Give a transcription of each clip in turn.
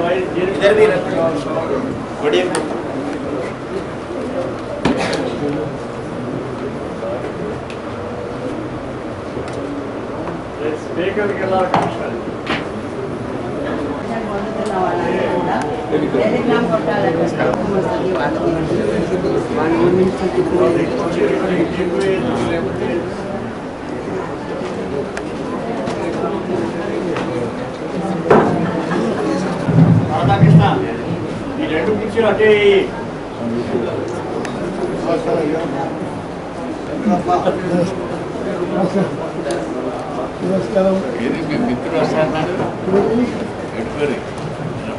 इधर भी रखो बढ़िया स्पीकर के ला कमिश्नर टेलीग्राम कोटाला రాధాకృష్ణ ఈ రెండు పిక్చర్ అంటే నమస్కారం మిత్రుడు వస్తారన్నాడు ఎడుపరి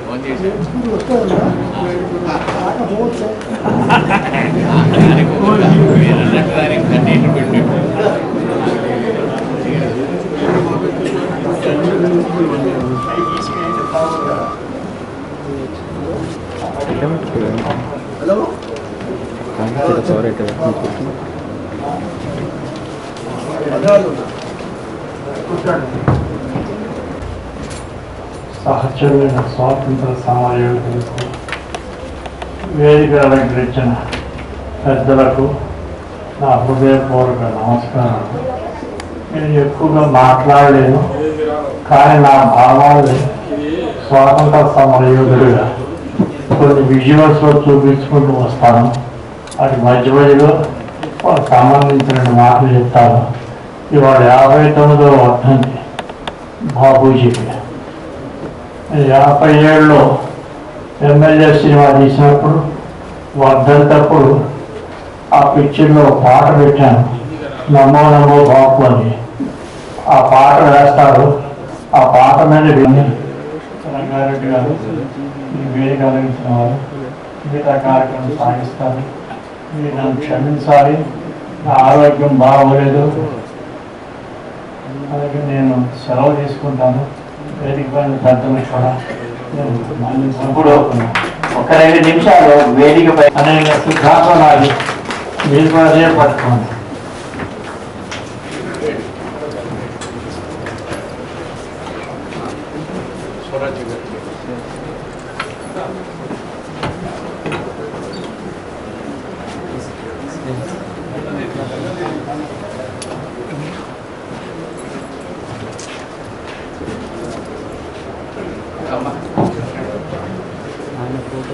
ఫోన్ చేసి దానికి కన్నీళ్ళు పెట్టి హలో సహచరులైన స్వాతంత్ర సమరయోధులకు వేదిక అలంకరించిన పెద్దలకు నా హృదయపూర్వక నమస్కారాలు. నేను ఎక్కువగా మాట్లాడలేను, కానీ నా భావాన్ని స్వాతంత్ర సమరయోధుడిగా కొన్ని విజువల్స్లో చూపించుకుంటూ వస్తాను. అది మధ్య మధ్యలో వాళ్ళకి సంబంధించిన మాటలు చెప్తాను. ఇవాళ 59వ వర్ధంతి బాబూజీకి. 57లో ఎమ్మెల్యే సినిమా తీసినప్పుడు వర్ధంతప్పుడు ఆ పిక్చర్లో పాట పెట్టాను, నమో నమో బాపు అని. ఆ పాట వేస్తారు. ఆ పాట మీద విని రంగారెడ్డి గారు ఈ వేదిక కలిగించిన వారు మిగతా కార్యక్రమం సాగిస్తారు. మీరు నన్ను క్షమించాలి, నా ఆరోగ్యం బాగోలేదు, అలాగే నేను సెలవు తీసుకుంటాను. వేదిక పైన పెద్దలు కూడా ఇప్పుడు ఒక 2 నిమిషాలు వేదికపై అనేక సిద్ధాంతాలు మీరు కూడా అదే పట్టుకోండి. ఆయన ఫోటో